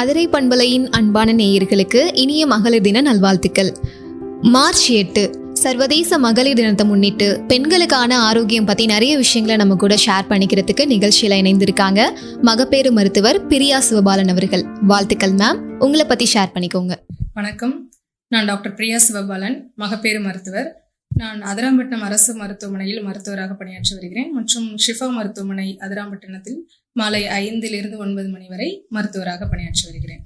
மதுரை பண்பலையின் அன்பான நேயர்களுக்கு இனிய மகளிர் தின நல்வாழ்த்துக்கள். மார்ச் 8 சர்வதேச மகளிர் தினத்தை முன்னிட்டு பெண்களுக்கான ஆரோக்கியம் பத்தி நிறைய விஷயங்களை நம்ம கூட ஷேர் பண்ணிக்கிறதுக்கு நிகழ்ச்சியில இணைந்திருக்காங்க மகப்பேறு மருத்துவர் பிரியா சிவபாலன் அவர்கள். வாழ்த்துக்கள் மேம், உங்களை பத்தி ஷேர் பண்ணிக்கோங்க. வணக்கம், நான் டாக்டர் பிரியா சிவபாலன், மகப்பேறு மருத்துவர். நான் அதிராம்பட்டினம் அரசு மருத்துவமனையில் மருத்துவராக பணியாற்றி வருகிறேன் மற்றும் ஷிஃபா மருத்துவமனை அதிராம்பட்டினத்தில் மாலை 5 to 9 மணி வரை மருத்துவராக பணியாற்றி வருகிறேன்.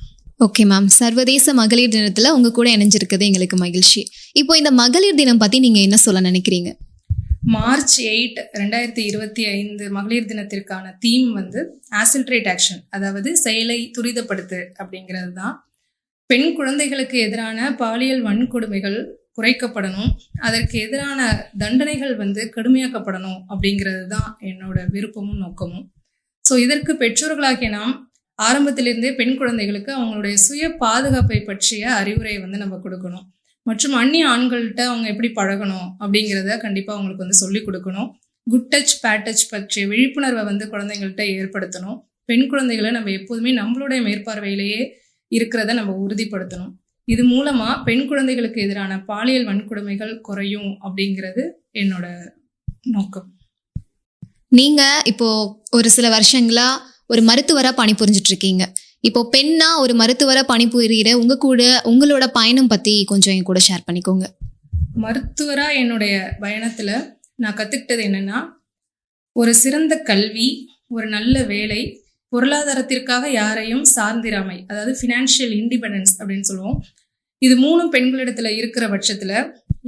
ஓகே மேம், சர்வதேச மகளிர் தினத்துல உங்க கூட இணைஞ்சிருக்கிறது எங்களுக்கு மகிழ்ச்சி. இப்போ இந்த மகளிர் தினம் பத்தி நீங்க என்ன சொல்ல நினைக்கிறீங்க? மார்ச் 8 2025 மகளிர் தினத்திற்கான தீம் வந்து ஆசில்ட்ரேட் ஆக்ஷன், அதாவது செயலை துரிதப்படுத்து அப்படிங்கிறது தான். பெண் குழந்தைகளுக்கு எதிரான பாலியல் வன்கொடுமைகள் குறைக்கப்படணும், அதற்கு எதிரான தண்டனைகள் வந்து கடுமையாக்கப்படணும் அப்படிங்கிறது தான் என்னோட விருப்பமும் நோக்கமும். ஸோ இதற்கு பெற்றோர்களாகிய நாம் ஆரம்பத்திலிருந்தே பெண் குழந்தைகளுக்கு அவங்களுடைய சுய பாதுகாப்பை பற்றிய அறிவுரையை வந்து நம்ம கொடுக்கணும் மற்றும் அந்நிய ஆண்கள்கிட்ட அவங்க எப்படி பழகணும் அப்படிங்கிறத கண்டிப்பாக அவங்களுக்கு வந்து சொல்லிக் கொடுக்கணும். குட் டச் பேட் டச் பற்றிய விழிப்புணர்வை வந்து குழந்தைங்கள்ட்ட ஏற்படுத்தணும். பெண் குழந்தைகளை நம்ம எப்போதுமே நம்மளுடைய மேற்பார்வையிலேயே இருக்கிறத நம்ம உறுதிப்படுத்தணும். இது மூலமா பெண் குழந்தைகளுக்கு எதிரான பாலியல் வன்கொடுமைகள் குறையும் அப்படிங்கிறது என்னோட நோக்கம். நீங்க இப்போ ஒரு சில வருஷங்களா ஒரு மருத்துவரா பணிபுரிஞ்சிட்டு இருக்கீங்க. இப்போ பெண்ணா ஒரு மருத்துவரா பணிபுரியிற உங்களோட பயணம் பத்தி கொஞ்சம் என் கூட ஷேர் பண்ணிக்கோங்க. மருத்துவரா என்னுடைய பயணத்துல நான் கத்துக்கிட்டது என்னன்னா, ஒரு சிறந்த கல்வி, ஒரு நல்ல வேலை, பொருளாதாரத்திற்காக யாரையும் சார்ந்திராமை, அதாவது ஃபினான்ஷியல் இண்டிபெண்டன்ஸ் அப்படின்னு சொல்லுவோம். இது 3 பெண்களிடத்துல இருக்கிற பட்சத்துல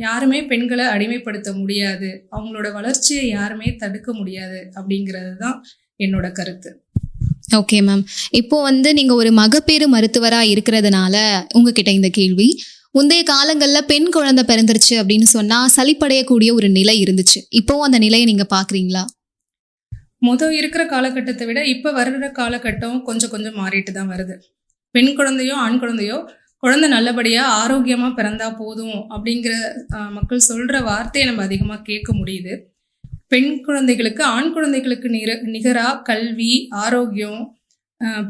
யாருமே பெண்களை அடிமைப்படுத்த முடியாது, அவங்களோட வளர்ச்சியை யாருமே தடுக்க முடியாது அப்படிங்கிறது தான் என்னோட கருத்து. ஓகே மேம், இப்போ வந்து நீங்க ஒரு மகப்பேறு மருத்துவரா இருக்கிறதுனால உங்ககிட்ட இந்த கேள்வி. முந்தைய காலங்கள்ல பெண் குழந்தை பிறந்துருச்சு அப்படின்னு சொன்னா சலிப்படையக்கூடிய ஒரு நிலை இருந்துச்சு. இப்போ அந்த நிலையை நீங்க பாக்குறீங்களா? இருக்கிற காலகட்டத்தை விட இப்ப வர்ற காலகட்டம் கொஞ்சம் கொஞ்சம் மாறிட்டு தான் வருது. பெண் குழந்தையோ ஆண் குழந்தையோ குழந்தை நல்லபடியா ஆரோக்கியமா பிறந்தா போதும் அப்படிங்கிற மக்கள் சொல்ற வார்த்தையை நம்ம அதிகமா கேட்க முடியுது. பெண் குழந்தைகளுக்கு ஆண் குழந்தைகளுக்கு நிகரா கல்வி, ஆரோக்கியம்,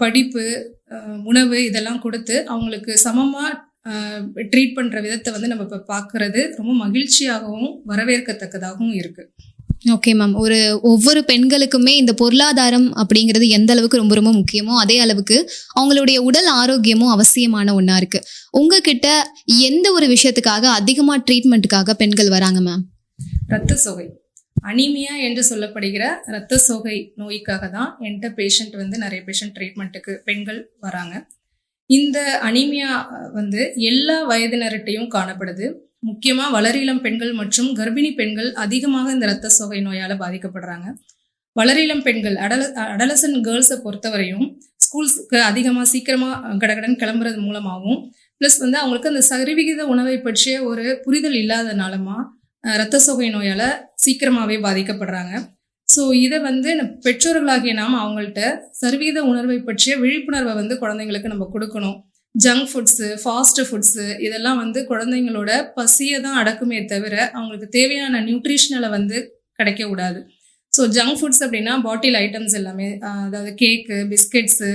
படிப்பு, உணவு இதெல்லாம் கொடுத்து அவங்களுக்கு சமமா ட்ரீட் பண்ற விதத்தை வந்து நம்ம இப்ப பாக்குறது ரொம்ப மகிழ்ச்சியாகவும் வரவேற்கத்தக்கதாகவும் இருக்கு. ஓகே மேம், ஒவ்வொரு பெண்களுக்குமே இந்த பொருளாதாரம் அப்படிங்கிறது எந்த அளவுக்கு ரொம்ப ரொம்ப முக்கியமோ அதே அளவுக்கு அவங்களுடைய உடல் ஆரோக்கியமும் அவசியமான ஒன்றா இருக்கு. உங்ககிட்ட எந்த ஒரு விஷயத்துக்காக அதிகமா ட்ரீட்மெண்ட்டுக்காக பெண்கள் வராங்க மேம்? ரத்த சோகை, அனீமியா என்று சொல்லப்படுகிற ரத்த சோகை நோய்க்காக தான் என்கிட்ட பேஷண்ட் வந்து நிறைய பேஷண்ட் ட்ரீட்மெண்ட்டுக்கு பெண்கள் வராங்க. இந்த அனீமியா வந்து எல்லா வயதினர்கிட்டையும் காணப்படுது. முக்கியமா வளரிளம் பெண்கள் மற்றும் கர்ப்பிணி பெண்கள் அதிகமாக இந்த ரத்த சோகை நோயால பாதிக்கப்படுறாங்க. வளரிளம் பெண்கள் அடலசன் கேர்ள்ஸை பொறுத்தவரையும் ஸ்கூல்ஸ்க்கு அதிகமா சீக்கிரமா கடகடன் கிளம்புறது மூலமாகவும் பிளஸ் வந்து அவங்களுக்கு அந்த சரிவிகித உணவை பற்றிய ஒரு புரிதல் இல்லாதனாலமா ரத்த சோகை நோயால சீக்கிரமாவே பாதிக்கப்படுறாங்க. ஸோ இதை வந்து பெற்றோர்களாகிய நாம் அவங்கள்ட்ட சரிவிகித உணர்வை பற்றிய விழிப்புணர்வை வந்து குழந்தைங்களுக்கு நம்ம கொடுக்கணும். ஜங்க் ஃபுட்ஸு, ஃபாஸ்ட் ஃபுட்ஸு இதெல்லாம் வந்து குழந்தைங்களோட பசியை தான் அடக்குமே தவிர அவங்களுக்கு தேவையான நியூட்ரிஷனலை வந்து கிடைக்க கூடாது. ஸோ ஜங்க் ஃபுட்ஸ் அப்படின்னா பாட்டில் ஐட்டம்ஸ் எல்லாமே, அதாவது கேக்கு, பிஸ்கெட்ஸு,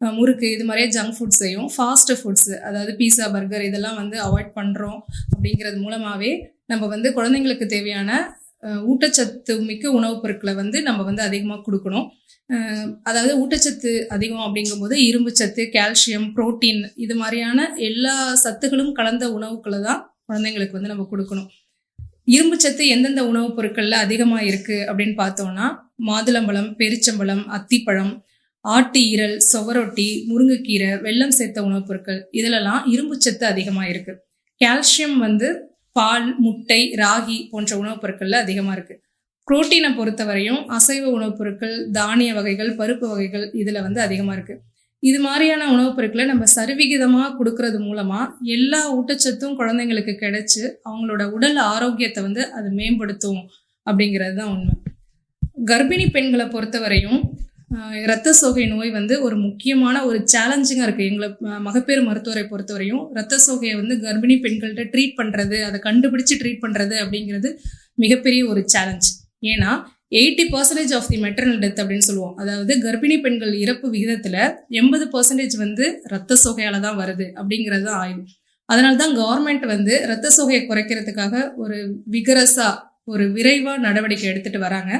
முறுக்கு, இது மாதிரியே ஜங்க் ஃபுட்ஸையும் ஃபாஸ்ட் ஃபுட்ஸு, அதாவது பீஸா, பர்கர் இதெல்லாம் வந்து அவாய்ட் பண்ணுறோம். அப்படிங்கிறது மூலமாகவே நம்ம வந்து குழந்தைங்களுக்கு தேவையான ஊட்டச்சத்து மிக்க உணவுப் பொருட்களை வந்து நம்ம வந்து அதிகமாக கொடுக்கணும். அதாவது ஊட்டச்சத்து அதிகம் அப்படிங்கும்போது இரும்பு சத்து, கால்சியம், புரோட்டீன் இது மாதிரியான எல்லா சத்துகளும் கலந்த உணவுக்களை தான் குழந்தைங்களுக்கு வந்து நம்ம கொடுக்கணும். இரும்பு சத்து எந்தெந்த உணவுப் பொருட்கள்ல அதிகமாக இருக்கு அப்படின்னு பார்த்தோம்னா மாதுளம்பழம், பெரிச்சம்பழம், அத்திப்பழம், ஆட்டு ஈரல், சுவரொட்டி, முருங்கைக்கீரை, வெல்லம் சேர்த்த உணவுப் பொருட்கள் இதிலெல்லாம் இரும்பு சத்து அதிகமாக இருக்கு. கால்சியம் வந்து பால், முட்டை, ராகி போன்ற உணவுப் பொருட்கள்ல அதிகமாக இருக்கு. புரோட்டீனை பொறுத்தவரையும் அசைவ உணவுப் பொருட்கள், தானிய வகைகள், பருப்பு வகைகள் இதுல வந்து அதிகமா இருக்கு. இது மாதிரியான உணவுப் பொருட்களை நம்ம சரிவிகிதமா கொடுக்கறது மூலமா எல்லா ஊட்டச்சத்தும் குழந்தைங்களுக்கு கிடைச்சு அவங்களோட உடல் ஆரோக்கியத்தை வந்து அது மேம்படுத்தும் அப்படிங்கிறது தான் உண்மை. கர்ப்பிணி பெண்களை பொறுத்தவரையும் இரத்த சோகை நோய் வந்து ஒரு முக்கியமான ஒரு சேலஞ்சிங்காக இருக்குது. எங்களை மகப்பேறு மருத்துவரை பொறுத்தவரையும் இரத்த சோகையை வந்து கர்ப்பிணி பெண்கள்கிட்ட ட்ரீட் பண்ணுறது, அதை கண்டுபிடிச்சு ட்ரீட் பண்ணுறது அப்படிங்கிறது மிகப்பெரிய ஒரு சேலஞ்ச். ஏன்னா 80% ஆஃப் தி மெட்டர்னல் டெத் அப்படின்னு சொல்லுவோம். அதாவது கர்ப்பிணி பெண்கள் இறப்பு விகிதத்தில் 80% வந்து ரத்த சோகையால் தான் வருது அப்படிங்கிறது தான் ஆய்வு. அதனால தான் கவர்மெண்ட் வந்து ரத்த சோகையை குறைக்கிறதுக்காக ஒரு விகரஸாக ஒரு விரைவாக நடவடிக்கை எடுத்துகிட்டு வராங்க.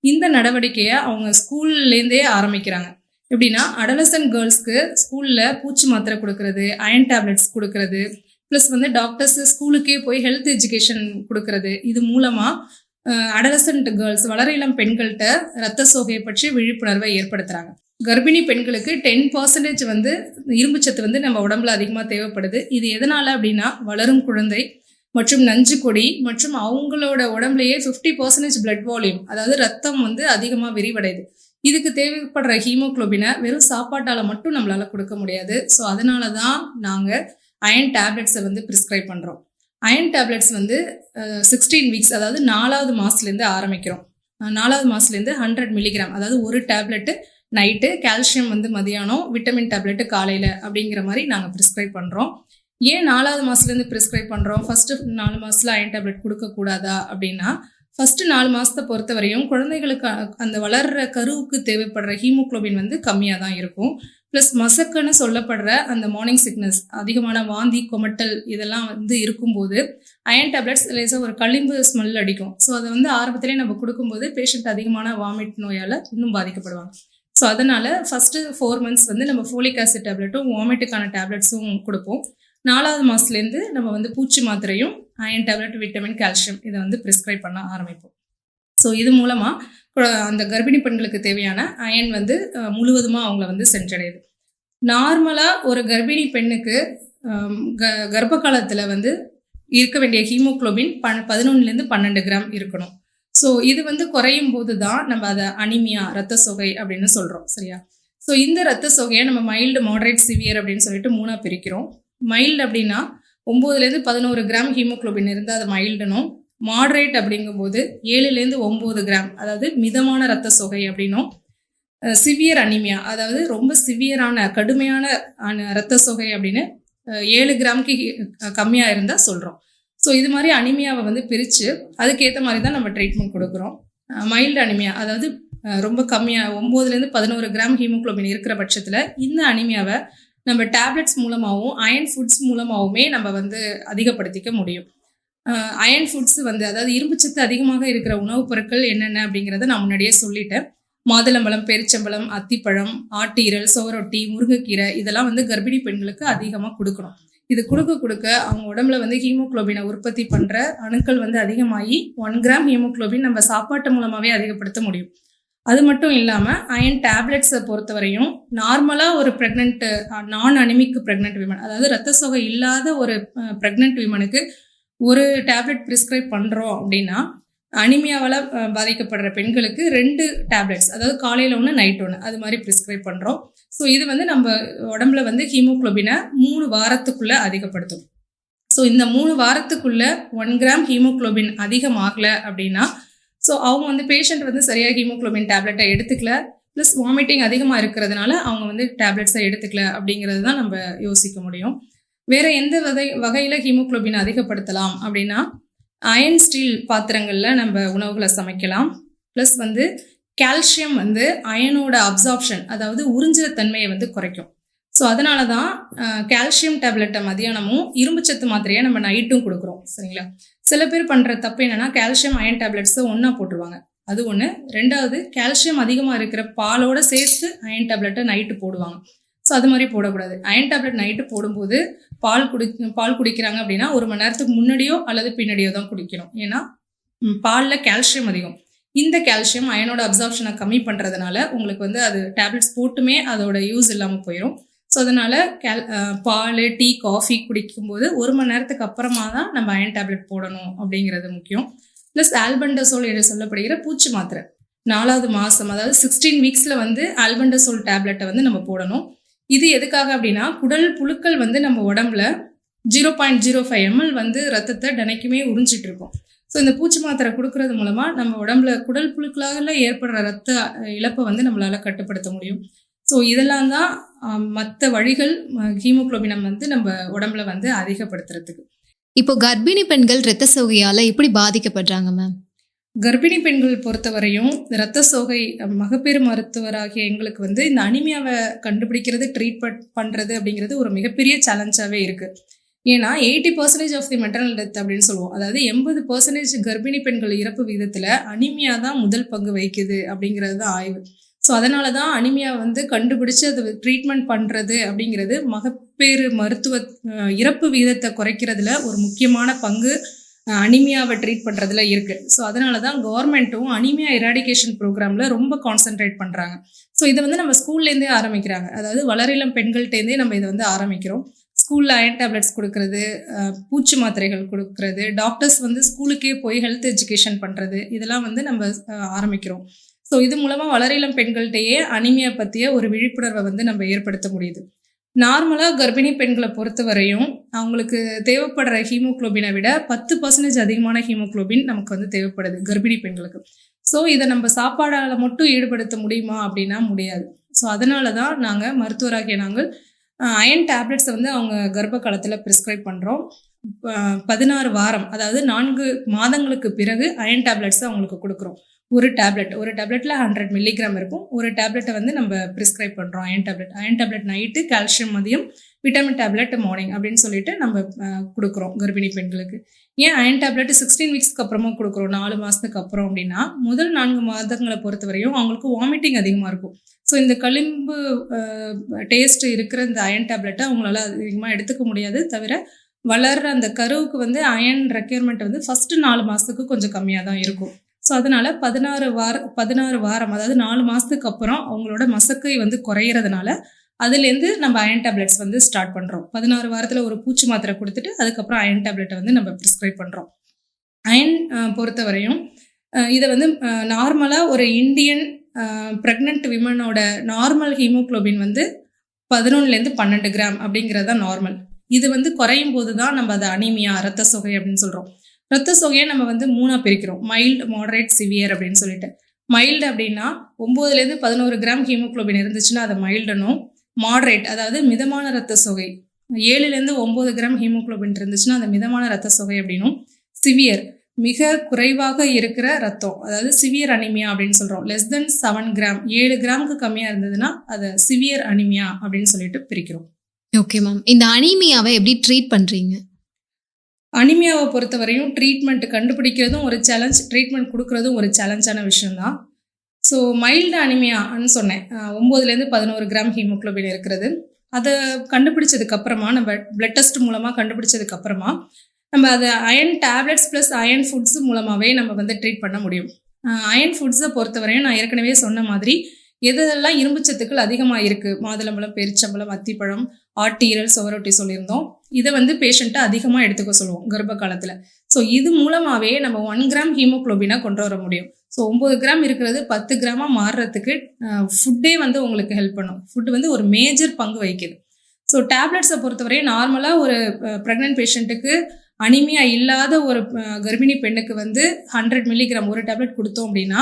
இந்த நடவடிக்கையை அவங்க ஸ்கூல்லேருந்தே ஆரம்பிக்கிறாங்க. எப்படின்னா அடலசன்ட் கேர்ள்ஸ்க்கு ஸ்கூலில் பூச்சி மாத்திரை கொடுக்கறது, அயன் டேப்லெட்ஸ் கொடுக்கறது, ப்ளஸ் வந்து டாக்டர்ஸ் ஸ்கூலுக்கே போய் ஹெல்த் எஜுகேஷன் கொடுக்கறது. இது மூலமாக அடலசன்ட் கேர்ள்ஸ் வளர இளம் பெண்கள்கிட்ட ரத்த சோகையை பற்றி விழிப்புணர்வை ஏற்படுத்துகிறாங்க. கர்ப்பிணி பெண்களுக்கு 10% வந்து இரும்புச்சத்து வந்து நம்ம உடம்புல அதிகமாக தேவைப்படுது. இது எதனால் அப்படின்னா வளரும் குழந்தை மற்றும் நஞ்சு கொடி மற்றும் அவங்களோட உடம்புலையே 50% பிளட் வால்யூம், அதாவது ரத்தம் வந்து அதிகமாக விரிவடையுது. இதுக்கு தேவைப்படுற ஹீமோக்ளோபினை வெறும் சாப்பாட்டால் மட்டும் நம்மளால கொடுக்க முடியாது. ஸோ அதனால தான் நாங்கள் அயன் டேப்லெட்ஸை வந்து ப்ரிஸ்கிரைப் பண்ணுறோம். அயன் டேப்லெட்ஸ் வந்து 16 வீக்ஸ், அதாவது 4வது மாதத்துலேருந்து ஆரம்பிக்கிறோம். 4வது மாதத்துலேருந்து 100 மில்லிகிராம், அதாவது ஒரு டேப்லெட்டு நைட்டு, கால்சியம் வந்து மதியானம், விட்டமின் டேப்லெட்டு காலையில் அப்படிங்கிற மாதிரி நாங்கள் ப்ரிஸ்கிரைப் பண்ணுறோம். ஏன் 4வது மாதத்துலேருந்து ப்ரிஸ்கிரைப் பண்ணுறோம்? ஃபஸ்ட்டு 4 மாதத்தில் அயன் டேப்லெட் கொடுக்கக்கூடாதா அப்படின்னா, ஃபஸ்ட்டு 4 மாதத்தை பொறுத்த வரையும் குழந்தைகளுக்கு அந்த வளர்கிற கருவுக்கு தேவைப்படுற ஹீமோக்ளோபின் வந்து கம்மியாக தான் இருக்கும். ப்ளஸ் மசக்குன்னு சொல்லப்படுற அந்த மார்னிங் சிக்னஸ், அதிகமான வாந்தி கொமட்டல் இதெல்லாம் வந்து இருக்கும்போது அயன் டேப்லெட்ஸ் லேசாக ஒரு களிம்பு ஸ்மெல் அடிக்கும். ஸோ அதை வந்து ஆரம்பத்திலே நம்ம கொடுக்கும்போது பேஷண்ட் அதிகமான வாமிட் நோயால் இன்னும் பாதிக்கப்படுவாங்க. ஸோ அதனால் ஃபஸ்ட்டு 4 மந்த்ஸ் வந்து நம்ம ஃபோலிக் ஆசிட் டேப்லெட்டும் வாமிட்டுக்கான டேப்லெட்ஸும் கொடுப்போம். 4வது மாதத்துலேருந்து நம்ம வந்து பூச்சி மாத்திரையும் அயன் டேப்லெட், விட்டமின், கால்சியம் இதை வந்து ப்ரிஸ்கிரைப் பண்ண ஆரம்பிப்போம். ஸோ இது மூலமாக அந்த கர்ப்பிணி பெண்களுக்கு தேவையான அயன் வந்து முழுவதுமாக அவங்கள வந்து சென்றடையுது. நார்மலாக ஒரு கர்ப்பிணி பெண்ணுக்கு கர்ப்ப காலத்தில் வந்து இருக்க வேண்டிய ஹீமோக்ளோபின் 11லேருந்து 12 கிராம் இருக்கணும். ஸோ இது வந்து குறையும் போது தான் நம்ம அதை அனிமியா, ரத்த சோகை அப்படின்னு சொல்கிறோம். சரியா? ஸோ இந்த ரத்த சோகையை நம்ம மைல்டு, மாடரேட், சிவியர் அப்படின்னு சொல்லிட்டு 3ஆக பிரிக்கிறோம். மைல்டு அப்படின்னா 9லேருந்து 11 கிராம் ஹீமோக்ளோபின் இருந்தால் அது மைல்டுனும், மாடரேட் அப்படிங்கும்போது 7லேருந்து 9 கிராம், அதாவது மிதமான ரத்த சோகை அப்படின்னும், சிவியர் அனிமியா அதாவது ரொம்ப சிவியரான கடுமையான ரத்த சோகை அப்படின்னு 7 கிராமுக்கு கம்மியாக இருந்தால் சொல்கிறோம். ஸோ இது மாதிரி அனிமியாவை வந்து பிரித்து அதுக்கேற்ற மாதிரி தான் நம்ம ட்ரீட்மெண்ட் கொடுக்குறோம். மைல்டு அனிமியா அதாவது ரொம்ப கம்மியாக 9லேருந்து 11 கிராம் ஹீமோக்ளோபின் இருக்கிற பட்சத்தில் இந்த அனிமியாவை நம்ம டேப்லெட்ஸ் மூலமாகவும் அயன் ஃபுட்ஸ் மூலமாகவுமே நம்ம வந்து அதிகப்படுத்திக்க முடியும். அயன் ஃபுட்ஸ் வந்து அதாவது இரும்புச்சத்து அதிகமாக இருக்கிற உணவுப் பொருட்கள் என்னென்ன அப்படிங்கிறத நான் முன்னாடியே சொல்லிட்டேன். மாதுளம்பழம், பேரிச்சம்பழம், அத்திப்பழம், ஆட்டீரல், சுவரொட்டி, முருங்கைக்கீரை இதெல்லாம் வந்து கர்ப்பிணி பெண்களுக்கு அதிகமாக கொடுக்கணும். இது கொடுக்க அவங்க உடம்புல வந்து ஹீமோக்ளோபினை உற்பத்தி பண்ணுற அணுக்கள் வந்து அதிகமாகி 1 கிராம் ஹீமோக்ளோபின் நம்ம சாப்பாட்டு மூலமாகவே அதிகப்படுத்த முடியும். அது மட்டும் இல்லாமல் அயன் டேப்லெட்ஸை பொறுத்தவரையும் நார்மலாக ஒரு ப்ரெக்னென்ட், நான் அனிமிக் ப்ரெக்னென்ட் விமன், அதாவது ரத்த சோகை இல்லாத ஒரு ப்ரெக்னென்ட் விமனுக்கு ஒரு டேப்லெட் ப்ரிஸ்கிரைப் பண்ணுறோம் அப்படின்னா, அனிமியாவால் பாதிக்கப்படுற பெண்களுக்கு 2 டேப்லெட்ஸ், அதாவது காலையில் 1 நைட் 1 அது மாதிரி ப்ரிஸ்கிரைப் பண்ணுறோம். ஸோ இது வந்து நம்ம உடம்புல வந்து ஹீமோக்ளோபினை 3 வாரத்துக்குள்ளே அதிகப்படுத்தும். ஸோ இந்த 3 வாரத்துக்குள்ளே 1 கிராம் ஹீமோக்ளோபின் அதிகமாகலை அப்படின்னா, ஸோ அவங்க வந்து பேஷண்ட் வந்து சரியாக ஹீமோக்ளோபின் டேப்லெட்டை எடுத்துக்கல, ப்ளஸ் வாமிட்டிங் அதிகமாக இருக்கிறதுனால அவங்க வந்து டேப்லெட்ஸை எடுத்துக்கல அப்படிங்கிறது தான் நம்ம யோசிக்க முடியும். வேறு எந்த வகையில் ஹீமோக்ளோபின் அதிகப்படுத்தலாம் அப்படின்னா, அயன் ஸ்டீல் பாத்திரங்களில் நம்ம உணவுகளை சமைக்கலாம். ப்ளஸ் வந்து கால்சியம் வந்து அயனோட அப்சார்ப்ஷன், அதாவது உறிஞ்சுற தன்மையை வந்து குறைக்கும். ஸோ அதனால தான் கால்சியம் டேப்லெட்டை மதியானமும் இரும்புச்சத்து மாத்திரையை நம்ம நைட்டும் கொடுக்குறோம். சரிங்களா? சில பேர் பண்ணுற தப்பு என்னென்னா கால்சியம் அயன் டேப்லெட்ஸை ஒன்றா போட்டுருவாங்க. அது ஒன்று. 2வது, கால்சியம் அதிகமாக இருக்கிற பாலோட சேர்த்து அயன் டேப்லெட்டை நைட்டு போடுவாங்க. ஸோ அது மாதிரி போடக்கூடாது. அயன் டேப்லெட் நைட்டு போடும்போது பால் குடிக்கிறாங்க அப்படின்னா 1 மணி நேரத்துக்கு முன்னாடியோ அல்லது பின்னாடியோ தான் குடிக்கணும். ஏன்னா பாலில் கால்சியம் அதிகம். இந்த கால்சியம் அயனோட அப்சார்ப்ஷனை கம்மி பண்ணுறதுனால உங்களுக்கு வந்து அது டேப்லெட்ஸ் போட்டுமே அதோட யூஸ் இல்லாமல் போயிடும். ஸோ அதனால் பால், டீ, காஃபி குடிக்கும்போது 1 மணி நேரத்துக்கு அப்புறமா தான் நம்ம அயன் டேப்லெட் போடணும் அப்படிங்கிறது முக்கியம். ப்ளஸ் ஆல்பெண்டசோல் என்று சொல்லப்படுகிற பூச்சி மாத்திரை 4வது மாதம், அதாவது 16 வீக்ஸில் வந்து ஆல்பெண்டசோல் டேப்லெட்டை வந்து நம்ம போடணும். இது எதுக்காக அப்படின்னா, குடல் புழுக்கள் வந்து நம்ம உடம்புல 0.05 ml வந்து ரத்தத்தை தினைக்குமே உறிஞ்சிட்டு இருக்கும். ஸோ இந்த பூச்சி மாத்திரை கொடுக்கறது மூலமாக நம்ம உடம்புல குடல் புழுக்களால் ஏற்படுற ரத்த இழப்பை வந்து நம்மளால் கட்டுப்படுத்த முடியும். ஸோ இதெல்லாம் தான் மற்ற வழிகள் ஹீமோக்ளோபினை வந்து நம்ம உடம்புல வந்து அதிகப்படுத்துறதுக்கு. இப்போ கர்ப்பிணி பெண்கள் ரத்த சோகையால் எப்படி பாதிக்கப்படுறாங்க மேம்? கர்ப்பிணி பெண்கள் பொறுத்தவரையும் இரத்த சோகை மகப்பேறு மருத்துவராகிய எங்களுக்கு வந்து இந்த அனிமியாவை கண்டுபிடிக்கிறது ட்ரீட்மெண்ட் பண்ணுறது அப்படிங்கிறது ஒரு மிகப்பெரிய சேலஞ்சாகவே இருக்குது. ஏன்னா 80% ஆஃப் தி மெட்டர்னல் டெத் அப்படின்னு சொல்லுவோம். அதாவது 80% கர்ப்பிணி பெண்கள் இறப்பு விகிதத்தில் அனிமியா தான் முதல் பங்கு வகிக்குது அப்படிங்கிறது தான் ஆய்வு. ஸோ அதனால தான் அனிமியா வந்து கண்டுபிடிச்சு அதை ட்ரீட்மெண்ட் பண்ணுறது அப்படிங்கிறது மகப்பேறு மருத்துவ இறப்பு விகிதத்தை குறைக்கிறதுல ஒரு முக்கியமான பங்கு அனிமியாவை ட்ரீட் பண்ணுறதுல இருக்குது. ஸோ அதனால தான் கவர்மெண்ட்டும் அனிமியா எராடிகேஷன் ப்ரோக்ராமில் ரொம்ப கான்சென்ட்ரேட் பண்ணுறாங்க. ஸோ இதை வந்து நம்ம ஸ்கூல்லேருந்தே ஆரம்பிக்கிறாங்க. அதாவது வளரிளம் பெண்கள்கிட்டேருந்தே நம்ம இதை வந்து ஆரம்பிக்கிறோம். ஸ்கூலில் அயன் டேப்லெட்ஸ் கொடுக்கறது, பூச்சி மாத்திரைகள் கொடுக்கறது, டாக்டர்ஸ் வந்து ஸ்கூலுக்கே போய் ஹெல்த் எஜுகேஷன் பண்ணுறது, இதெல்லாம் வந்து நம்ம ஆரம்பிக்கிறோம். ஸோ இது மூலமாக வளரிளம் பெண்கள்கிட்டயே அனிமியா பற்றிய ஒரு விழிப்புணர்வை வந்து நம்ம ஏற்படுத்த முடியுது. நார்மலாக கர்ப்பிணி பெண்களை பொறுத்தவரையும் அவங்களுக்கு தேவைப்படுற ஹீமோக்ளோபினை விட 10% அதிகமான ஹீமோக்ளோபின் நமக்கு வந்து தேவைப்படுது கர்ப்பிணி பெண்களுக்கு. ஸோ இதை நம்ம சாப்பாடால் மட்டும் ஈடுபடுத்த முடியுமா அப்படின்னா முடியாது. ஸோ அதனால தான் நாங்கள் மருத்துவராகிய நாங்கள் அயன் டேப்லெட்ஸை வந்து அவங்க கர்ப்ப காலத்தில் ப்ரிஸ்கிரைப் பண்ணுறோம். 16 வாரம், அதாவது 4 மாதங்களுக்கு பிறகு அயன் டேப்லெட்ஸை அவங்களுக்கு கொடுக்குறோம். ஒரு டேப்லெட்டில் 100 மில்லிகிராம் இருக்கும். ஒரு டேப்லெட்டை வந்து நம்ம ப்ரிஸ்கிரைப் பண்ணுறோம். அயன் டேப்லெட் நைட்டு, கால்சியம் மதியம், விட்டமின் டேப்லெட் மார்னிங் அப்படின்னு சொல்லிட்டு நம்ம கொடுக்குறோம் கர்ப்பிணி பெண்களுக்கு. ஏன் அயன் டேப்லெட் 16 வீக்ஸ்க்கு அப்புறமா கொடுக்குறோம், 4 மாதத்துக்கு அப்புறம் அப்படின்னா, முதல் 4 மாதங்களை பொறுத்த வரையும் அவங்களுக்கு வாமிட்டிங் அதிகமாக இருக்கும். ஸோ இந்த களிம்பு டேஸ்ட் இருக்கிற இந்த அயன் டேப்லெட்டை அவங்களால அதிகமாக எடுத்துக்க முடியாது. தவிர வளர்கிற அந்த கருவுக்கு வந்து அயன் ரெக்யர்மெண்ட் வந்து ஃபஸ்ட்டு 4 மாதத்துக்கு கொஞ்சம் கம்மியாக தான் இருக்கும். ஸோ அதனால் 16 வாரம், அதாவது 4 மாதத்துக்கு அப்புறம் அவங்களோட மசக்கை வந்து குறையிறதுனால அதுலேருந்து நம்ம அயன் டேப்லெட்ஸ் வந்து ஸ்டார்ட் பண்ணுறோம். 16 வாரத்தில் ஒரு பூச்சி மாத்திரை கொடுத்துட்டு அதுக்கப்புறம் அயன் டேப்லெட்டை வந்து நம்ம ப்ரிஸ்கிரைப் பண்ணுறோம். அயன் பொறுத்தவரையும் இதை வந்து நார்மலாக ஒரு இந்தியன் ப்ரெக்னென்ட் விமனோட நார்மல் ஹீமோக்ளோபின் வந்து 11 to 12 கிராம் அப்படிங்கிறது தான் நார்மல். இது வந்து குறையும் போது தான் நம்ம அதை அனீமியா, இரத்த சோகை அப்படின்னு சொல்கிறோம். இரத்த சோகையை நம்ம வந்து 3ஆக பிரிக்கிறோம், மைல்டு, மாடரேட், சிவியர் அப்படின்னு சொல்லிட்டு. மைல்டு அப்படின்னா 9 to 11 கிராம் ஹீமோக்ளோபின் இருந்துச்சுன்னா அதை மைல்டுனும், மாடரேட் அதாவது மிதமான இரத்த சோகை 7 to 9 கிராம் ஹீமோக்ளோபின் இருந்துச்சுன்னா அது மிதமான இரத்த சோகை அப்படின்னும், சிவியர் மிக குறைவாக இருக்கிற ரத்தம், அதாவது சிவியர் அனிமியா அப்படின்னு சொல்கிறோம். லெஸ் தென் 7 கிராம், 7 கிராமுக்கு கம்மியாக இருந்ததுன்னா அதை சிவியர் அனிமியா அப்படின்னு சொல்லிட்டு பிரிக்கிறோம். ஓகே மேம், இந்த அனீமியாவை எப்படி ட்ரீட் பண்ணுறீங்க? அனிமியாவை பொறுத்தவரையும் ட்ரீட்மெண்ட் கண்டுபிடிக்கிறதும் ஒரு சேலஞ்ச், ட்ரீட்மெண்ட் கொடுக்குறதும் ஒரு சேலஞ்சான விஷயம்தான். ஸோ மைல்டு அனிமியான்னு சொன்னேன், 9 to 11 கிராம் ஹீமோக்ளோபின் இருக்கிறது. அதை கண்டுபிடிச்சதுக்கப்புறமா, நம்ம பிளட் டெஸ்ட் மூலமாக கண்டுபிடிச்சதுக்கப்புறமா நம்ம அதை iron tablets plus iron foods மூலமாகவே நம்ம வந்து ட்ரீட் பண்ண முடியும். அயன் ஃபுட்ஸை பொறுத்தவரையும் நான் ஏற்கனவே சொன்ன மாதிரி எதெல்லாம் இரும்பு சத்துக்கள் அதிகமாக இருக்குது, மாதுளம்பழம், பேரிச்சம்பழம், அத்திப்பழம், ஆட்டீரல், சுவரொட்டி சொல்லியிருந்தோம். இதை வந்து பேஷண்ட்டை அதிகமாக எடுத்துக்க சொல்லுவோம் கர்ப்ப காலத்தில். ஸோ இது மூலமாகவே நம்ம 1 கிராம் ஹீமோக்ளோபினாக கொண்டு வர முடியும். ஸோ 9 கிராம் இருக்கிறது 10 கிராமாக மாறுறதுக்கு ஃபுட்டே வந்து உங்களுக்கு ஹெல்ப் பண்ணும். ஃபுட்டு வந்து ஒரு மேஜர் பங்கு வகிக்குது. ஸோ டேப்லெட்ஸை பொறுத்தவரையும் நார்மலாக ஒரு ப்ரெக்னென்ட் பேஷண்ட்டுக்கு அனிமியா இல்லாத ஒரு கர்ப்பிணி பெண்ணுக்கு வந்து 100 மில்லிகிராம் ஒரு டேப்லெட் கொடுத்தோம் அப்படின்னா,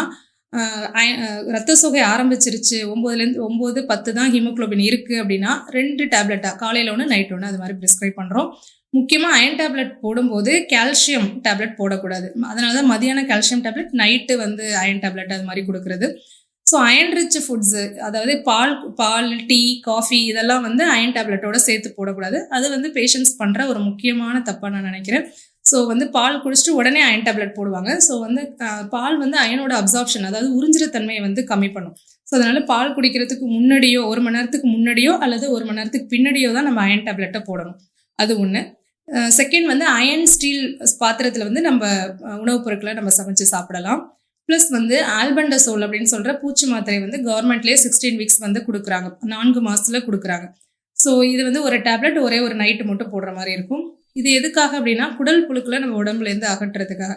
ரத்த சோகை ஆரம்பிச்சிருச்சு, 9 to 10 தான் ஹீமோக்ளோபின் இருக்குது அப்படின்னா 2 டேப்லெட்டாக, காலையில் 1 நைட் 1 அது மாதிரி ப்ரிஸ்கிரைப் பண்ணுறோம். முக்கியமாக அயன் டேப்லெட் போடும்போது கால்சியம் டேப்லெட் போடக்கூடாது. அதனால தான் மதியான கால்சியம் டேப்லெட், நைட்டு வந்து அயன் டேப்லெட் அது மாதிரி கொடுக்குறது. ஸோ அயன் ரிச் ஃபுட்ஸு, அதாவது பால், டீ, காஃபி இதெல்லாம் வந்து அயன் டேப்லெட்டோட சேர்த்து போடக்கூடாது. அது வந்து பேஷண்ட்ஸ் பண்ணுற ஒரு முக்கியமான தப்பாக நான் நினைக்கிறேன். ஸோ வந்து பால் குடிச்சிட்டு உடனே அயன் டேப்லெட் போடுவாங்க. ஸோ வந்து பால் வந்து அயனோட அப்சார்ப்ஷன், அதாவது உறிஞ்சிற தன்மையை வந்து கம்மி பண்ணும். ஸோ அதனால் பால் குடிக்கிறதுக்கு முன்னாடியோ, 1 மணி நேரத்துக்கு முன்னாடியோ அல்லது 1 மணி நேரத்துக்கு பின்னாடியோ தான் நம்ம அயன் டேப்லெட்டை போடணும். அது ஒன்று. செகண்ட் வந்து அயன் ஸ்டீல் பாத்திரத்தில் வந்து நம்ம உணவுப் பொருட்களை நம்ம சமைச்சு சாப்பிடலாம். ப்ளஸ் வந்து ஆல்பண்டசோல் அப்படின்னு சொல்கிற பூச்சி மாத்திரை வந்து கவர்மெண்ட்லேயே 16 வீக்ஸ் வந்து கொடுக்குறாங்க, 4 மாதத்தில் கொடுக்குறாங்க. ஸோ இது வந்து ஒரு டேப்லெட் ஒரே ஒரு நைட்டு மட்டும் போடுற மாதிரி இருக்கும். இது எதுக்காக அப்படின்னா, குடல் புழுக்களை நம்ம உடம்புலேருந்து அகற்றுறதுக்காக.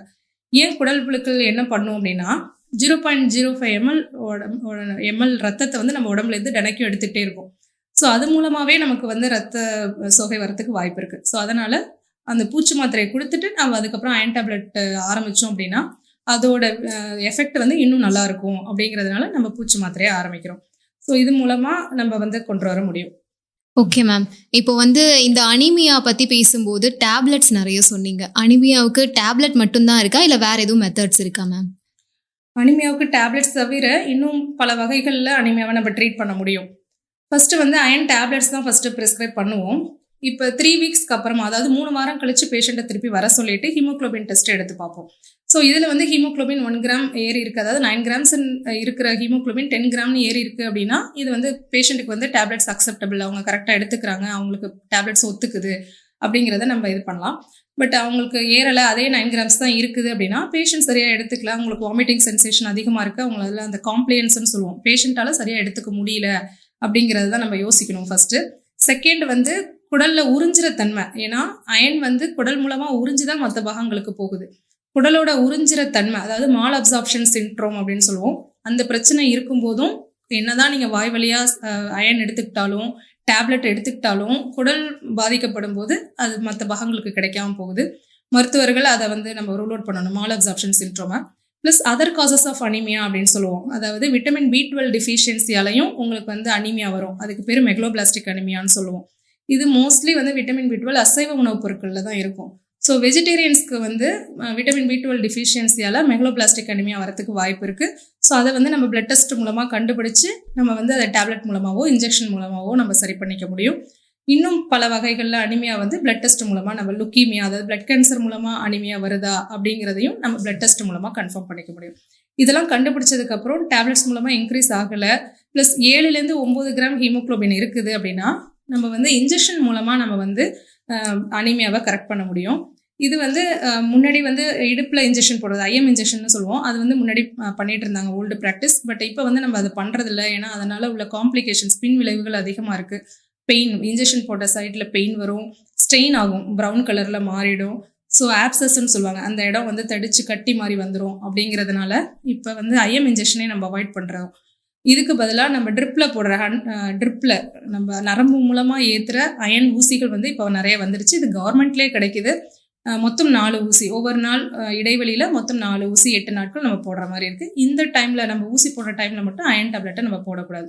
ஏன் குடல் புழுக்கள் என்ன பண்ணும் அப்படின்னா, 0.05 ml ரத்தத்தை வந்து நம்ம உடம்புலேருந்து தினைக்கும் எடுத்துகிட்டே இருக்கும். ஸோ அது மூலமாகவே நமக்கு வந்து ரத்த சோகை வரத்துக்கு வாய்ப்பு இருக்குது. ஸோ அதனால் அந்த பூச்சி மாத்திரையை கொடுத்துட்டு நம்ம அதுக்கப்புறம் அயன் டேப்லெட் ஆரம்பித்தோம் அப்படின்னா அதோட எஃபெக்ட் வந்து இன்னும் நல்லா இருக்கும். அப்படிங்கிறதுனால நம்ம பூச்சி மாத்திரையை ஆரம்பிக்கிறோம். ஸோ இது மூலமாக நம்ம வந்து கொண்டு வர முடியும். ஓகே மேம், இப்போ வந்து இந்த அனீமியா பற்றி பேசும்போது டேப்லெட்ஸ் நிறைய சொன்னீங்க. அனீமியாவுக்கு டேப்லெட் மட்டும்தான் இருக்கா இல்லை வேறு எதுவும் மெத்தட்ஸ் இருக்கா மேம்? அனிமியாவுக்கு டேப்லெட்ஸ் தவிர இன்னும் பல வகைகளில் அனிமியாவை நம்ம ட்ரீட் பண்ண முடியும். ஃபஸ்ட்டு வந்து அயன் டேப்லெட்ஸ் தான் ஃபஸ்ட்டு ப்ரிஸ்கிரைப் பண்ணுவோம். இப்போ 3 வீக்ஸ்க்கு அப்புறமா, அதாவது 3 வாரம் கழிச்சு பேஷண்ட்டை திருப்பி வர சொல்லிட்டு ஹீமோக்ளோபின் டெஸ்ட் எடுத்து பார்ப்போம். ஸோ இதில் வந்து ஹீமோக்ளோபின் 1 கிராம் ஏறி இருக்குது, அதாவது 9 கிராம்ஸ் இருக்கிற ஹீமோக்ளோபின் 10 கிராம்னு ஏறி இருக்குது அப்படின்னா இது வந்து பேஷண்ட்டுக்கு வந்து டேப்லெட்ஸ் அக்செப்டபிள், அவங்க கரெக்டாக எடுத்துக்கிறாங்க, அவங்களுக்கு டேப்லெட்ஸ் ஒத்துக்குது அப்படிங்கிறத நம்ம இது பண்ணலாம். பட் அவங்களுக்கு ஏறலை, அதே 9 கிராம்ஸ் தான் இருக்குது அப்படின்னா பேஷண்ட் சரியாக எடுத்துக்கலாம், அவங்களுக்கு வாமிட்டிங் சென்சேஷன் அதிகமாக இருக்குது, அவங்களால அந்த காம்ப்ளியன்ஸ்னு சொல்லுவோம், பேஷண்ட்டால் சரியாக எடுத்துக்க முடியல அப்படிங்கிறது தான் நம்ம யோசிக்கணும் ஃபஸ்ட்டு. செகண்ட் வந்து குடலில் உறிஞ்சிற தன்மை. ஏன்னா அயன் வந்து குடல் மூலமாக உறிஞ்சி தான் மற்ற பாகங்களுக்கு போகுது. குடலோட உறிஞ்சிற தன்மை, அதாவது மால் அப்சார்ப்ஷன் சிண்ட்ரோம் அப்படின்னு சொல்லுவோம், அந்த பிரச்சனை இருக்கும்போதும் என்னதான் நீங்கள் வாய் வழியாக அயன் எடுத்துக்கிட்டாலும் டேப்லெட் எடுத்துக்கிட்டாலும் குடல் பாதிக்கப்படும் போது அது மற்ற பாகங்களுக்கு கிடைக்காம போகுது. மருத்துவர்கள் அதை வந்து நம்ம ரூல் அவுட் பண்ணணும், மால் அப்சார்ப்ஷன் சிண்ட்ரோமை. Plus other causes of anaemia அப்படின்னு சொல்லுவோம், அதாவது விட்டமின் B12 டிஃபிஷியன்சியாலையும் உங்களுக்கு வந்து அனிமியா வரும், அதுக்கு பேர் மெகலோபிளாஸ்டிக் அனிமியான்னு சொல்லுவோம். இது மோஸ்ட்லி வந்து விட்டமின் B12 அசைவ உணவுப் பொருட்களில் தான் இருக்கும். ஸோ வெஜிடேரியன்ஸ்க்கு வந்து விட்டமின் B12 டிஃபிஷியன்சியால் மெகலோபிளாஸ்டிக் அனிமியா வரத்துக்கு வாய்ப்பு இருக்குது. ஸோ அதை வந்து நம்ம பிளட் டெஸ்ட் மூலமாக கண்டுபிடிச்சு நம்ம வந்து அதை டேப்லெட் மூலமாகவோ இன்ஜெக்ஷன் மூலமாகவோ நம்ம சரி பண்ணிக்க முடியும். இன்னும் பல வகைகளில் அனிமியா வந்து பிளட் டெஸ்ட் மூலமாக நம்ம லுக்கீமியா, அதாவது பிளட் கேன்சர் மூலமாக அனிமியா வருதா அப்படிங்கிறதையும் நம்ம பிளட் டெஸ்ட் மூலமாக கன்ஃபார்ம் பண்ணிக்க முடியும். இதெல்லாம் கண்டுபிடிச்சதுக்கப்புறம் டேப்லெட்ஸ் மூலமாக இன்க்ரீஸ் ஆகலை, ப்ளஸ் 7லேருந்து 9 கிராம் ஹீமோக்ளோபின் இருக்குது அப்படின்னா நம்ம வந்து இன்ஜெக்ஷன் மூலமாக நம்ம வந்து அனிமியாவை கரெக்ட் பண்ண முடியும். இது வந்து முன்னாடி வந்து இடுப்பில் இன்ஜெக்ஷன் போடுறது, ஐஎம் இன்ஜெக்ஷன் சொல்லுவோம், அது வந்து முன்னாடி பண்ணிட்டு இருந்தாங்க ஓல்டு ப்ராக்டிஸ். பட் இப்போ வந்து நம்ம அதை பண்ணுறதில்ல, ஏன்னா அதனால் உள்ள காம்ப்ளிகேஷன்ஸ், பின் விளைவுகள் அதிகமாக இருக்குது. பெயின், இன்ஜெக்ஷன் போட்ட சைடில் பெயின் வரும், ஸ்ட்ரெயின் ஆகும், ப்ரௌன் கலரில் மாறிடும். ஸோ ஆப்சஸ்ன்னு சொல்லுவாங்க, அந்த இடம் வந்து தடிச்சு கட்டி மாதிரி வந்துடும். அப்படிங்கிறதுனால இப்போ வந்து ஐஎம் இன்ஜெக்ஷனே நம்ம அவாய்ட் பண்ணுறோம். இதுக்கு பதிலாக நம்ம ட்ரிப்பில் நம்ம நரம்பு மூலமாக ஏற்றுற அயன் ஊசிகள் வந்து இப்போ நிறைய வந்துருச்சு. இது கவர்மெண்ட்லேயே கிடைக்குது. மொத்தம் 4 ஊசி, ஒவ்வொரு நாள் இடைவெளியில் மொத்தம் 4 ஊசி 8 நாட்கள் நம்ம போடுற மாதிரி இருக்குது. இந்த டைமில் நம்ம ஊசி போடுற டைமில் மட்டும் அயன் டேப்லெட்டை நம்ம போடக்கூடாது,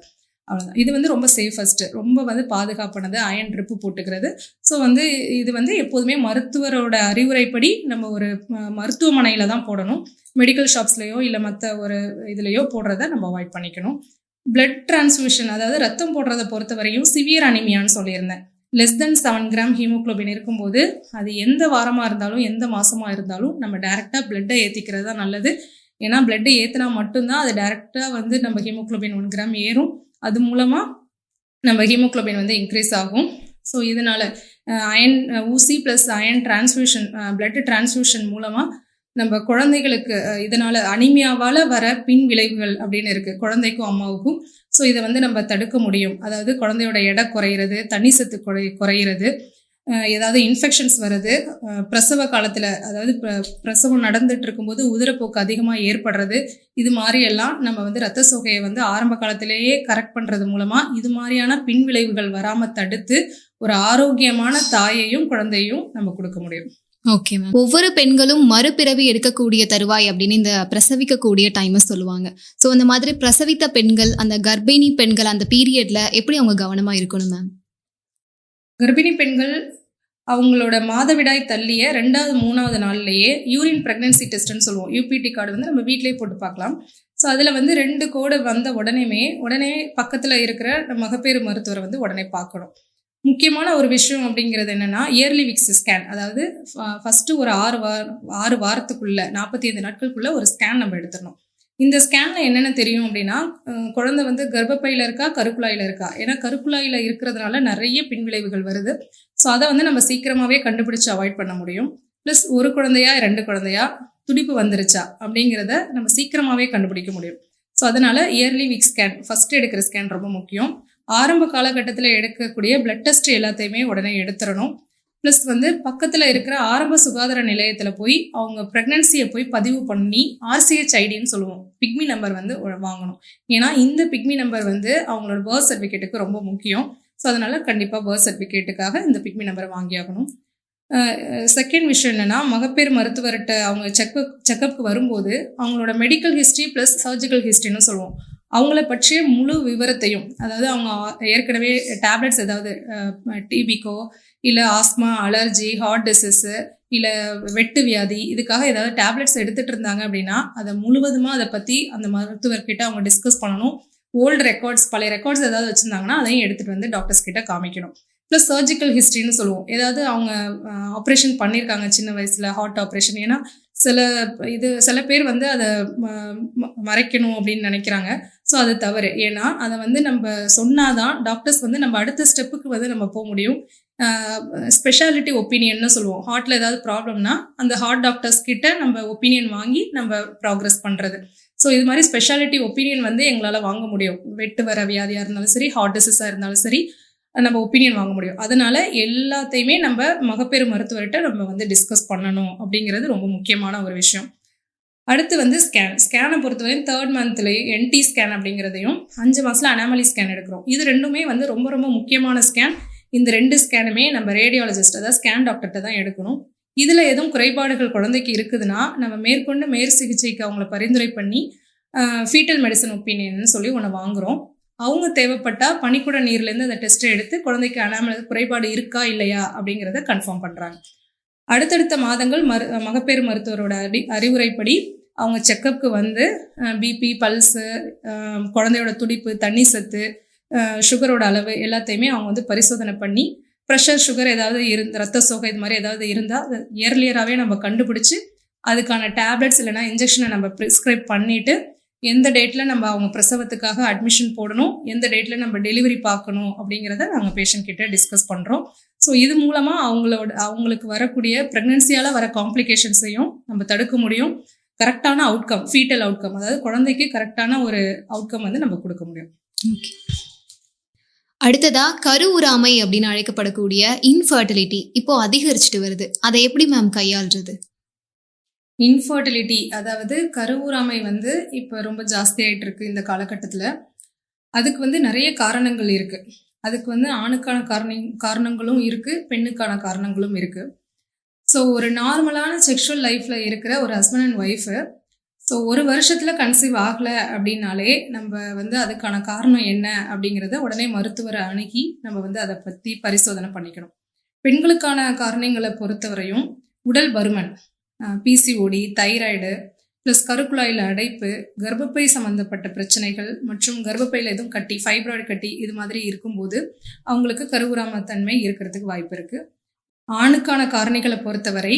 அவ்வளோதான். இது வந்து ரொம்ப சேஃபஸ்ட்டு, ரொம்ப வந்து பாதுகாப்பானது அயன் ட்ரிப்பு போட்டுக்கிறது. ஸோ வந்து இது வந்து எப்போதுமே மருத்துவரோட அறிவுரைப்படி நம்ம ஒரு மருத்துவமனையில் தான் போடணும், மெடிக்கல் ஷாப்ஸ்லையோ இல்லை மற்ற ஒரு இதுலையோ போடுறத நம்ம அவாய்ட் பண்ணிக்கணும். பிளட் டிரான்ஸ்ஃபியூஷன், அதாவது ரத்தம் போடுறதை பொறுத்த வரையும் சிவியர் அனிமியான்னு சொல்லியிருந்தேன். லெஸ் தென் 7 கிராம் ஹீமோக்ளோபின் இருக்கும்போது அது எந்த வாரமாக இருந்தாலும் எந்த மாதமாக இருந்தாலும் நம்ம டைரெக்டாக பிளட்டை ஏற்றிக்கிறது தான் நல்லது. ஏன்னா பிளட்டை ஏற்றினா மட்டும்தான் அது டைரெக்டாக வந்து நம்ம ஹீமோக்ளோபின் 1 கிராம் ஏறும், அது மூலமாக நம்ம ஹீமோக்ளோபின் வந்து இன்க்ரீஸ் ஆகும். ஸோ இதனால் அயன் ஊசி plus iron transfusion, blood transfusion மூலமாக நம்ம குழந்தைகளுக்கு இதனால் அனிமியாவால் வர பின் விளைவுகள் அப்படின்னு இருக்குது குழந்தைக்கும் அம்மாவுக்கும். ஸோ இதை வந்து நம்ம தடுக்க முடியும். அதாவது குழந்தையோட எடை குறையிறது, தண்ணி சத்து குறையிறது, ஏதாவது இன்ஃபெக்ஷன்ஸ் வருது, பிரசவ காலத்தில், அதாவது பிரசவம் நடந்துட்டு இருக்கும்போது உதிரப்போக்கு அதிகமாக ஏற்படுறது, இது மாதிரியெல்லாம் நம்ம வந்து இரத்த சோகையை வந்து ஆரம்ப காலத்திலேயே கரெக்ட் பண்ணுறது மூலமாக இது மாதிரியான பின் விளைவுகள் வராமல் தடுத்து ஒரு ஆரோக்கியமான தாயையும் குழந்தையும் நம்ம கொடுக்க முடியும். Okay ma'am. ஒவ்வொரு பெண்களும் மறுபிறவி எடுக்கக்கூடிய தருவாய் அப்படின்னு இந்த பிரசவிக்கக்கூடிய டைமை சொல்லுவாங்க. ஸோ அந்த மாதிரி பிரசவித்த பெண்கள், அந்த கர்ப்பிணி பெண்கள் அந்த பீரியட்ல எப்படி அவங்க கவனமாக இருக்கணும் மேம்? கர்ப்பிணி பெண்கள் அவங்களோட மாதவிடாய் தள்ளிய 2வது 3வது நாள்லேயே யூரின் ப்ரெக்னன்சி டெஸ்ட்னு சொல்லுவோம், யூபிடி கார்டு வந்து நம்ம வீட்டிலேயே போட்டு பார்க்கலாம். ஸோ அதில் வந்து 2 கோடு வந்த உடனே பக்கத்தில் இருக்கிற மகப்பேறு மருத்துவரை வந்து உடனே பார்க்கணும். முக்கியமான ஒரு விஷயம் அப்படிங்கிறது என்னென்னா இயர்லி விக்ஸ் ஸ்கேன், அதாவது ஃபஸ்ட்டு ஒரு 6 வாரத்துக்குள்ளே 45 நாட்களுக்குள்ளே ஒரு ஸ்கேன் நம்ம எடுத்துடணும். இந்த ஸ்கேனில் என்னென்ன தெரியும் அப்படின்னா குழந்தை வந்து கர்ப்பப்பையில் இருக்கா கருக்குழாயில் இருக்கா, ஏன்னா கருக்குழாயில் இருக்கிறதுனால நிறைய பின்விளைவுகள் வருது. ஸோ அதை வந்து நம்ம சீக்கிரமாகவே கண்டுபிடிச்சு அவாய்ட் பண்ண முடியும். ப்ளஸ் 1 குழந்தையா 2 குழந்தையா, துடிப்பு வந்துருச்சா அப்படிங்கிறத நம்ம சீக்கிரமாகவே கண்டுபிடிக்க முடியும். ஸோ அதனால் இயர்லி வீக் ஸ்கேன், ஃபஸ்ட்டு எடுக்கிற ஸ்கேன் ரொம்ப முக்கியம். ஆரம்ப காலகட்டத்தில் எடுக்கக்கூடிய பிளட் டெஸ்ட் எல்லாத்தையுமே உடனே எடுத்துடணும். ப்ளஸ் வந்து பக்கத்தில் இருக்கிற ஆரம்ப சுகாதார நிலையத்தில் போய் அவங்க ப்ரெக்னன்சியை போய் பதிவு பண்ணி RCH ஐடின்னு சொல்லுவோம், பிக்மி நம்பர் வந்து வாங்கணும். ஏன்னா இந்த பிக்மி நம்பர் வந்து அவங்களோட பர்த் சர்டிஃபிகேட்டுக்கு ரொம்ப முக்கியம். ஸோ அதனால் கண்டிப்பாக பர்த் சர்டிஃபிகேட்டுக்காக இந்த பிக்மி நம்பரை வாங்கி ஆகணும். செகண்ட் விஷயம் என்னென்னா மகப்பேறு மருத்துவர்கிட்ட அவங்க செக்கப்புக்கு வரும்போது அவங்களோட மெடிக்கல் ஹிஸ்ட்ரி ப்ளஸ் சர்ஜிக்கல் ஹிஸ்ட்ரின்னு சொல்லுவோம், அவங்கள பற்றிய முழு விவரத்தையும், அதாவது அவங்க ஏற்கனவே டேப்லெட்ஸ் ஏதாவது டிபிக்கோ இல்லை ஆஸ்மா, அலர்ஜி, ஹார்ட் டிசீஸு இல்லை வெட்டு வியாதி இதுக்காக ஏதாவது டேப்லெட்ஸ் எடுத்துகிட்டு இருந்தாங்க அப்படின்னா அதை முழுவதுமாக அதை பற்றி அந்த மருத்துவர்கிட்ட அவங்க டிஸ்கஸ் பண்ணணும். ஓல்டு ரெக்கார்ட்ஸ், பழைய ரெக்கார்ட்ஸ் ஏதாவது வச்சுருந்தாங்கன்னா அதையும் எடுத்துகிட்டு வந்து டாக்டர்ஸ் கிட்ட காமிக்கணும். ப்ளஸ் சர்ஜிக்கல் ஹிஸ்ட்ரின்னு சொல்லுவோம். ஏதாவது அவங்க ஆப்ரேஷன் பண்ணியிருக்காங்க சின்ன வயசில், ஹார்ட் ஆப்ரேஷன். ஏன்னா சில பேர் வந்து அதை மறைக்கணும் அப்படின்னு நினைக்கிறாங்க. ஸோ அது தவறு. ஏன்னா அதை வந்து நம்ம சொன்னாதான் டாக்டர்ஸ் வந்து நம்ம அடுத்த ஸ்டெப்புக்கு வந்து நம்ம போக முடியும். ஸ்பெஷாலிட்டி ஒப்பீனியன்னு சொல்லுவோம். ஹார்ட்டில் ஏதாவது ப்ராப்ளம்னா அந்த ஹார்ட் டாக்டர்ஸ் கிட்ட நம்ம ஒப்பீனியன் வாங்கி நம்ம ப்ராக்ரஸ் பண்ணுறது. ஸோ இது மாதிரி ஸ்பெஷாலிட்டி ஒப்பீனியன் வந்து எங்களால் வாங்க முடியும். வெட்டு வர வியாதியாக இருந்தாலும் சரி, ஹார்ட் டிசீஸாக இருந்தாலும் சரி, நம்ம ஒப்பீனியன் வாங்க முடியும். அதனால எல்லாத்தையுமே நம்ம மகப்பேறு மருத்துவர்கிட்ட நம்ம வந்து டிஸ்கஸ் பண்ணணும் அப்படிங்கிறது ரொம்ப முக்கியமான ஒரு விஷயம். அடுத்து வந்து ஸ்கேனை பொறுத்தவரையும் 3rd மந்த்லேயும் NT ஸ்கேன் அப்படிங்கிறதையும் 5 மாதத்தில் அனாமலி ஸ்கேன் எடுக்கிறோம். இது ரெண்டுமே வந்து ரொம்ப ரொம்ப முக்கியமான ஸ்கேன். இந்த 2 ஸ்கேனுமே நம்ம ரேடியாலஜிஸ்ட், அதாவது ஸ்கேன் டாக்டர்கிட்ட தான் எடுக்கணும். இதில் எதுவும் குறைபாடுகள் குழந்தைக்கு இருக்குதுன்னா நம்ம மேற்கொண்டு மேற்சிகிச்சைக்கு அவங்கள பரிந்துரை பண்ணி ஃபீட்டல் மெடிசன் ஒப்பீனியன்னு சொல்லி ஒன்று வாங்குகிறோம். அவங்க தேவைப்பட்டால் பனிக்குட நீர்லேருந்து அந்த டெஸ்ட்டை எடுத்து குழந்தைக்கு அனாமல் குறைபாடு இருக்கா இல்லையா அப்படிங்கிறத கன்ஃபார்ம் பண்ணுறாங்க. அடுத்தடுத்த மாதங்கள் மகப்பேறு மருத்துவரோட அறிவுரைப்படி அவங்க செக்கப்புக்கு வந்து பிபி, பல்ஸு, குழந்தையோட துடிப்பு, தண்ணி சத்து, சுகரோட அளவு எல்லாத்தையுமே அவங்க வந்து பரிசோதனை பண்ணி ப்ரெஷர், சுகர் ஏதாவது ரத்த சோகை இது மாதிரி ஏதாவது இருந்தால் அது இயர்லியராகவே நம்ம கண்டுபிடிச்சி அதுக்கான டேப்லெட்ஸ் இல்லைனா இன்ஜெக்ஷனை நம்ம ப்ரிஸ்கிரைப் பண்ணிவிட்டு எந்த டேட்டில் நம்ம அவங்க பிரசவத்துக்காக அட்மிஷன் போடணும், எந்த டேட்டில் நம்ம டெலிவரி பார்க்கணும் அப்படிங்கிறத நாங்கள் பேஷண்ட் கிட்ட டிஸ்கஸ் பண்ணுறோம். ஸோ இது மூலமாக அவங்களுக்கு வரக்கூடிய ப்ரெக்னன்சியால் வர காம்ப்ளிகேஷன்ஸையும் நம்ம தடுக்க முடியும். கரெக்டான அவுட்கம், ஃபீட்டல் அவுட்கம், அதாவது குழந்தைக்கு கரெக்டான ஒரு அவுட்கம் வந்து நம்ம கொடுக்க முடியும். ஓகே. அடுத்ததா கருவுறாமை அப்படின்னு அழைக்கப்படக்கூடிய இன்ஃபர்டிலிட்டி இப்போ அதிகரிச்சுட்டு வருது. அதை எப்படி மேம் கையாள்றது? இன்ஃபர்டிலிட்டி அதாவது கருவுறாமை வந்து இப்போ ரொம்ப ஜாஸ்தி ஆகிட்டு இருக்கு இந்த காலகட்டத்தில். அதுக்கு வந்து நிறைய காரணங்கள் இருக்குது. அதுக்கு வந்து ஆணுக்கான காரணங்களும் இருக்குது, பெண்ணுக்கான காரணங்களும் இருக்குது. ஸோ ஒரு நார்மலான செக்ஷுவல் லைஃப்பில் இருக்கிற ஒரு ஹஸ்பண்ட் அண்ட் ஒய்ஃபு ஸோ 1 வருஷத்தில் கன்சீவ் ஆகலை அப்படின்னாலே நம்ம வந்து அதுக்கான காரணம் என்ன அப்படிங்கிறத உடனே மருத்துவரை அணுகி நம்ம வந்து அதை பற்றி பரிசோதனை பண்ணிக்கணும். பெண்களுக்கான காரணங்களை பொறுத்தவரையும் உடல் பருமன், PCOD, தைராய்டு, ப்ளஸ் கருக்குழாயில் அடைப்பு, கர்ப்பப்பை சம்மந்தப்பட்ட பிரச்சனைகள் மற்றும் கர்ப்பப்பையில் எதுவும் கட்டி, ஃபைப்ராய்டு கட்டி இது மாதிரி இருக்கும்போது அவங்களுக்கு கருவுறாமத்தன்மை இருக்கிறதுக்கு வாய்ப்பு இருக்குது. ஆணுக்கான காரணிகளை பொறுத்தவரை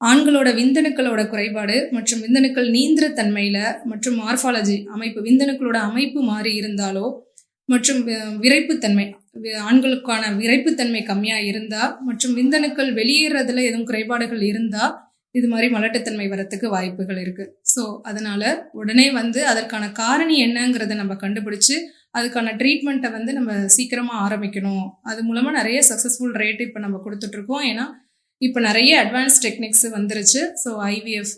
ஆண்களோட விந்தணுக்களோட குறைபாடு மற்றும் விந்தணுக்கள் நீந்திர தன்மையில் மற்றும் மார்ஃபாலஜி அமைப்பு, விந்தணுக்களோட அமைப்பு மாறி இருந்தாலோ மற்றும் விரைப்புத்தன்மை, ஆண்களுக்கான விரைப்புத்தன்மை கம்மியாக இருந்தால் மற்றும் விந்தணுக்கள் வெளியேறதுல எதுவும் குறைபாடுகள் இருந்தால் இது மாதிரி மலட்டுத்தன்மை வரத்துக்கு வாய்ப்புகள் இருக்குது. ஸோ அதனால் உடனே வந்து அதற்கான காரணி என்னங்கிறத நம்ம கண்டுபிடிச்சி அதுக்கான ட்ரீட்மெண்ட்டை வந்து நம்ம சீக்கிரமாக ஆரம்பிக்கணும். அது மூலமாக நிறைய சக்ஸஸ்ஃபுல் ரேட் இப்போ நம்ம கொடுத்துட்ருக்கோம். ஏன்னா இப்போ நிறைய அட்வான்ஸ் டெக்னிக்ஸ் வந்துருச்சு. So IVF,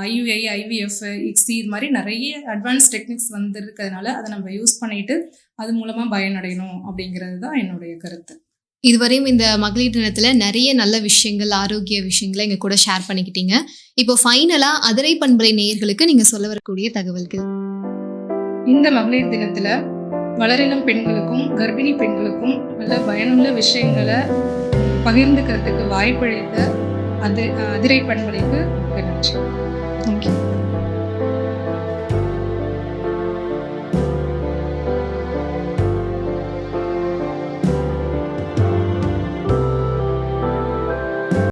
IUI, IVF, ICSI இது மாதிரி நிறைய அட்வான்ஸ் டெக்னிக்ஸ் வந்துருக்கிறதுனால அதை நம்ம யூஸ் பண்ணிட்டு அது மூலமாக பயனடையணும் அப்படிங்கிறது தான் என்னுடைய கருத்து. இதுவரையும் இந்த மகளிர் தினத்தில் நிறைய நல்ல விஷயங்கள், ஆரோக்கிய விஷயங்களை எங்கள் கூட ஷேர் பண்ணிக்கிட்டீங்க. இப்போ ஃபைனலாக அதிரை பண்பலை நேயர்களுக்கு நீங்கள் சொல்ல வரக்கூடிய தகவல்கள். இந்த மகளிர் தினத்தில் வளரிளம் பெண்களுக்கும் கர்ப்பிணி பெண்களுக்கும் நல்ல பயனுள்ள விஷயங்களை பகிர்ந்துக்கிறதுக்கு வாய்ப்பளித்த அதிரை பண்பலைக்கு நன்றி. தேங்க்யூ.